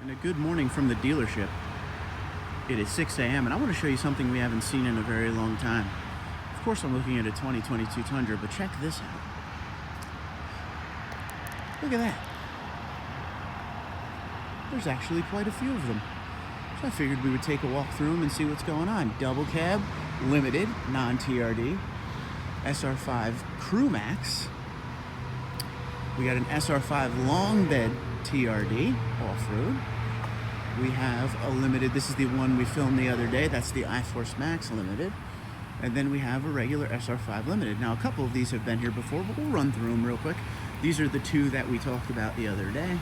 And a good morning from the dealership. It is 6 a.m. and I want to show you something we haven't seen in a very long time. Of course I'm looking at a 2022 Tundra, but check this out. Look at that. There's actually quite a few of them. So I figured we would take a walk through them and see what's going on. Double cab, limited, non-TRD, Sr5 Crew Max. We got an Sr5 long bed TRD off-road. We have a limited, this is the one we filmed the other day, that's the iForce Max limited. And then we have a regular Sr5 limited. Now a couple of these have been here before, but we'll run through them real quick. These are the two that we talked about the other day.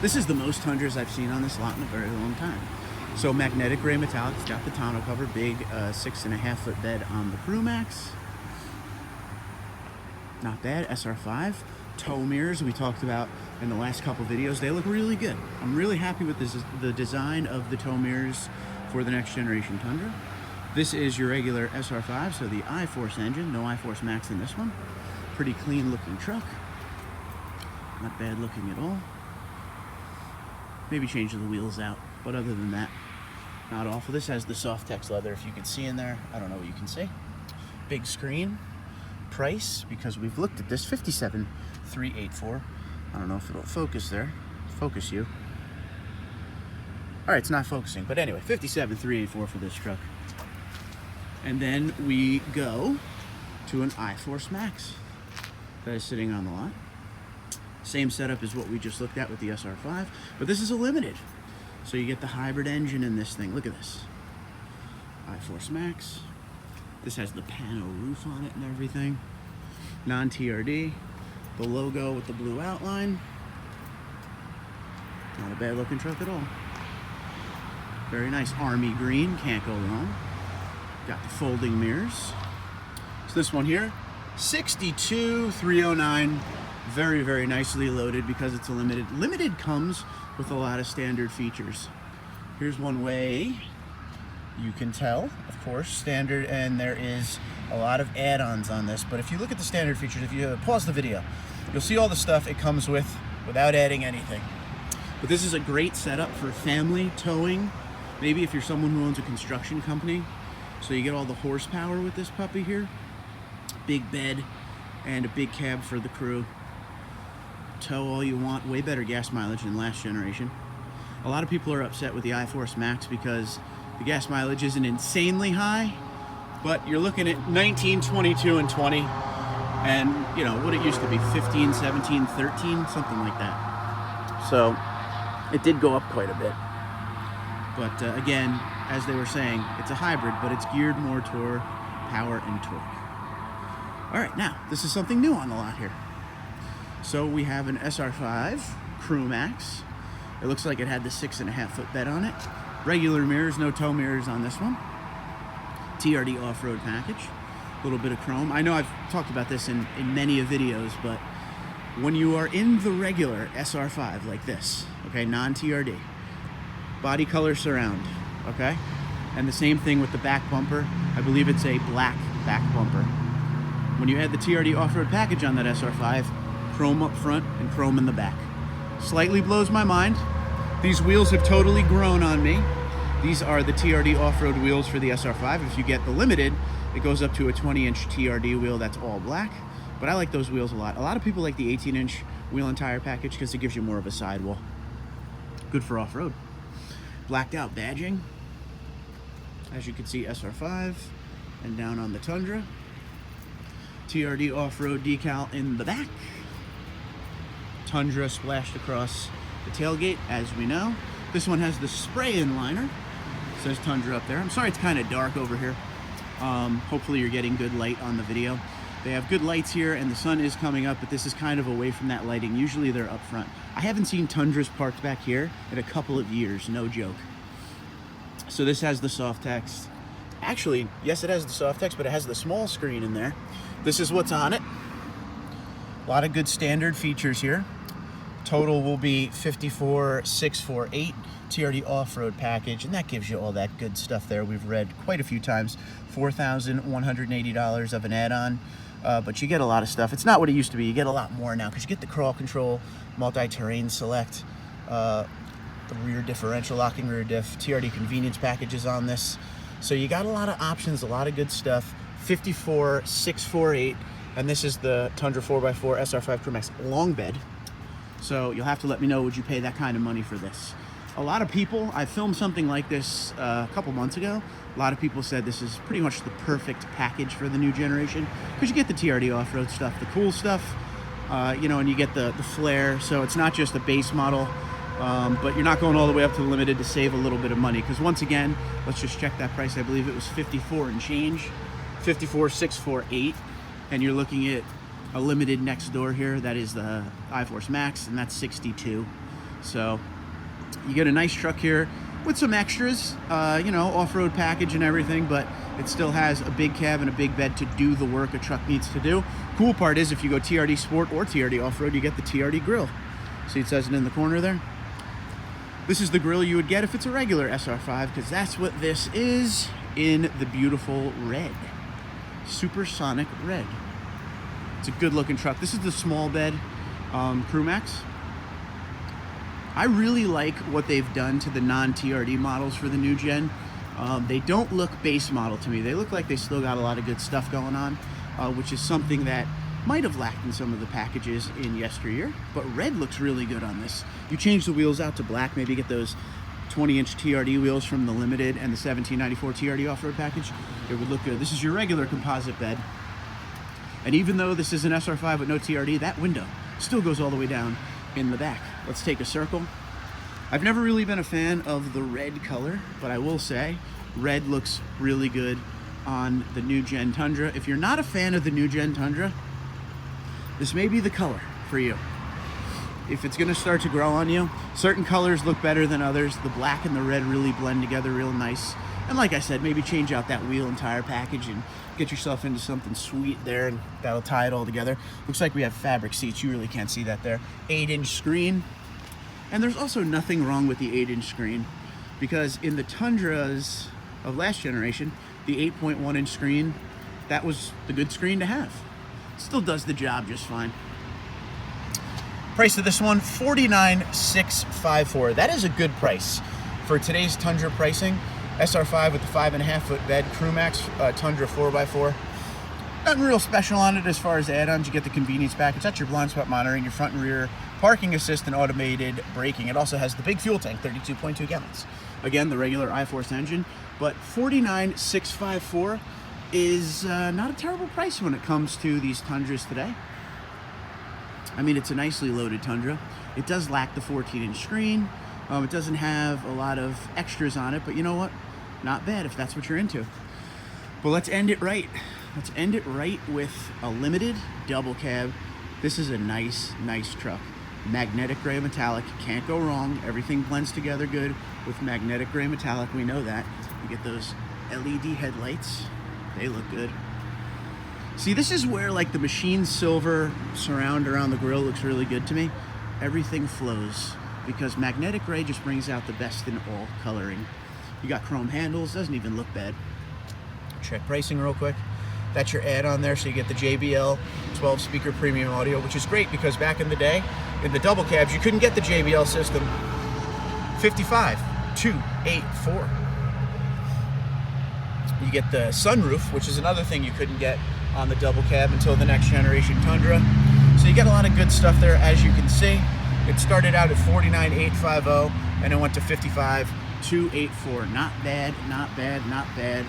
This is the most Tundras I've seen on this lot in a very long time. So magnetic gray metallic, it's got the tonneau cover, big 6.5 foot bed on the Crew Max. Not bad. Sr5 tow mirrors we talked about in the last couple videos. They look really good. I'm really happy with the design of the tow mirrors for the next generation Tundra. This is your regular Sr5, so the iForce engine, no iForce Max in this one. Pretty clean looking truck. Not bad looking at all. Maybe change the wheels out, but other than that, not awful. This has the Softex leather, if you can see in there. I don't know what you can see. Big screen. Price, because we've looked at this, $57,384. I don't know if it'll focus there. Focus you. All right, it's not focusing, but anyway, $57,384 for this truck. And then we go to an iForce Max that is sitting on the lot. Same setup as what we just looked at with the Sr5, but this is a limited. So you get the hybrid engine in this thing. Look at this. iForce Max. This has the pano roof on it and everything. Non-TRD. The logo with the blue outline. Not a bad looking truck at all. Very nice army green, can't go wrong. Got the folding mirrors. So this one here, $62,309. Very, very nicely loaded because it's a limited. Limited comes with a lot of standard features. Here's one way you can tell, of course, standard, and there is a lot of add-ons on this, but if you look at the standard features, if you pause the video, you'll see all the stuff it comes with without adding anything. But this is a great setup for family towing, maybe if you're someone who owns a construction company. So you get all the horsepower with this puppy here. Big bed and a big cab for the crew. Tow all you want, way better gas mileage than last generation. A lot of people are upset with the iForce Max because the gas mileage isn't insanely high, but you're looking at 19, 22, and 20, and you know what it used to be, 15, 17, 13, something like that. So it did go up quite a bit. But again, as they were saying, it's a hybrid, but it's geared more toward power and torque. All right, now this is something new on the lot here. So we have an Sr5 Crew Max. It looks like it had the 6.5 foot bed on it. Regular mirrors, no tow mirrors on this one. TRD off-road package. A little bit of chrome. I know I've talked about this in many videos, but when you are in the regular Sr5 like this, okay, non-TRD, body color surround, okay? And the same thing with the back bumper. I believe it's a black back bumper. When you add the TRD off-road package on that Sr5, chrome up front and chrome in the back. Slightly blows my mind. These wheels have totally grown on me. These are the TRD off-road wheels for the Sr5. If you get the limited, it goes up to a 20-inch TRD wheel that's all black. But I like those wheels a lot. A lot of people like the 18-inch wheel and tire package because it gives you more of a sidewall. Good for off-road. Blacked out badging. As you can see, Sr5 and down on the Tundra. TRD off-road decal in the back. Tundra splashed across the tailgate, as we know. This one has the spray-in liner. It says Tundra up there. I'm sorry it's kind of dark over here. Hopefully you're getting good light on the video. They have good lights here and the sun is coming up, but this is kind of away from that lighting. Usually they're up front. I haven't seen Tundras parked back here in a couple of years, no joke. So this has the Softex. Actually, yes, it has the Softex, but it has the small screen in there. This is what's on it. A lot of good standard features here. Total will be $54,648 TRD off-road package, and that gives you all that good stuff there. We've read quite a few times. $4,180 of an add-on, but you get a lot of stuff. It's not what it used to be. You get a lot more now because you get the crawl control, multi-terrain select, the rear differential, locking rear diff, TRD convenience packages on this. So you got a lot of options, a lot of good stuff. 54,648, and this is the Tundra 4x4 Sr5 Crew Max long bed. So you'll have to let me know, would you pay that kind of money for this? A lot of people, I filmed something like this a couple months ago. A lot of people said this is pretty much the perfect package for the new generation, because you get the TRD off-road stuff, the cool stuff, you know, and you get the flare. So it's not just a base model, but you're not going all the way up to the limited to save a little bit of money. Because once again, let's just check that price. I believe it was 54 and change, 54,648, and you're looking at a limited next door here. That is the iForce Max, and that's 62. So you get a nice truck here with some extras, you know, off-road package and everything, but it still has a big cab and a big bed to do the work a truck needs to do. Cool part is if you go TRD Sport or TRD Off-Road, you get the TRD grill. See, it says it in the corner there. This is the grill you would get if it's a regular SR5, because that's what this is in the beautiful red. Supersonic red. It's a good looking truck. This is the small bed Crew Max. I really like what they've done to the non-TRD models for the new gen. They don't look base model to me. They look like they still got a lot of good stuff going on, which is something that might have lacked in some of the packages in yesteryear, but red looks really good on this. You change the wheels out to black, maybe get those 20-inch TRD wheels from the Limited and the 1794 TRD off-road package, it would look good. This is your regular composite bed. And even though this is an SR5 with no TRD, that window still goes all the way down in the back. Let's take a circle. I've never really been a fan of the red color, but I will say red looks really good on the new gen Tundra. If you're not a fan of the new gen Tundra, this may be the color for you. If it's gonna start to grow on you, certain colors look better than others. The black and the red really blend together real nice. And like I said, maybe change out that wheel and tire package and get yourself into something sweet there, and that'll tie it all together. Looks like we have fabric seats. You really can't see that there. 8-inch screen. And there's also nothing wrong with the 8-inch screen, because in the Tundras of last generation, the 8.1-inch screen, that was the good screen to have. Still does the job just fine. Price of this one, $49,654. That is a good price for today's Tundra pricing. SR5 with the 5.5-foot bed, Crew Max Tundra 4x4. Nothing real special on it as far as add-ons. You get the convenience package. That's your blind spot monitoring, your front and rear parking assist, and automated braking. It also has the big fuel tank, 32.2 gallons. Again, the regular iForce engine, but $49,654 is not a terrible price when it comes to these Tundras today. I mean, it's a nicely loaded Tundra. It does lack the 14-inch screen. It doesn't have a lot of extras on it, but you know what? Not bad if that's what you're into. But let's end it right. Let's end it right with a limited double cab. This is a nice, nice truck. Magnetic gray metallic, can't go wrong. Everything blends together good with magnetic gray metallic, we know that. You get those LED headlights, they look good. See, this is where like the machined silver surround around the grille looks really good to me. Everything flows, because magnetic gray just brings out the best in all coloring. You got chrome handles, doesn't even look bad. Check pricing real quick. That's your add-on there, so you get the JBL 12-speaker premium audio, which is great because back in the day, in the double cabs, you couldn't get the JBL system. 55,284. You get the sunroof, which is another thing you couldn't get on the double cab until the next generation Tundra. So you get a lot of good stuff there, as you can see. It started out at $49,850 and it went to $55,284. Not bad, not bad, not bad.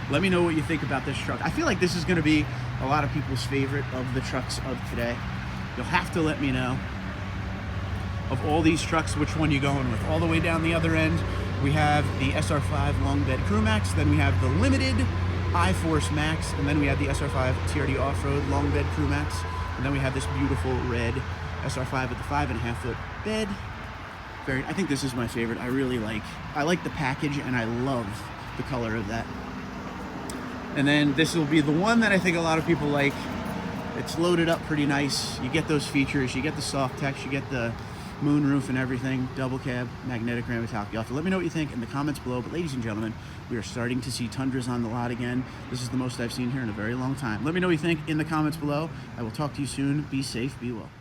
Let me know what you think about this truck. I feel like this is going to be a lot of people's favorite of the trucks of today. You'll have to let me know, of all these trucks, which one you're going with. All the way down the other end, we have the SR5 long bed Crew Max, then we have the limited iForce Max, and then we have the SR5 TRD off-road long bed Crew Max, and then we have this beautiful red SR5 with the 5.5-foot bed. I think this is my favorite. I like the package, and I love the color of that. And then this will be the one that I think a lot of people like. It's loaded up pretty nice. You get those features, you get the soft text, you get the moon roof and everything, double cab, magnetic gray metallic. You'll have to let me know what you think in the comments below. But ladies and gentlemen, we are starting to see Tundras on the lot again. This is the most I've seen here in a very long time. Let me know what you think in the comments below. I will talk to you soon. Be safe, be well.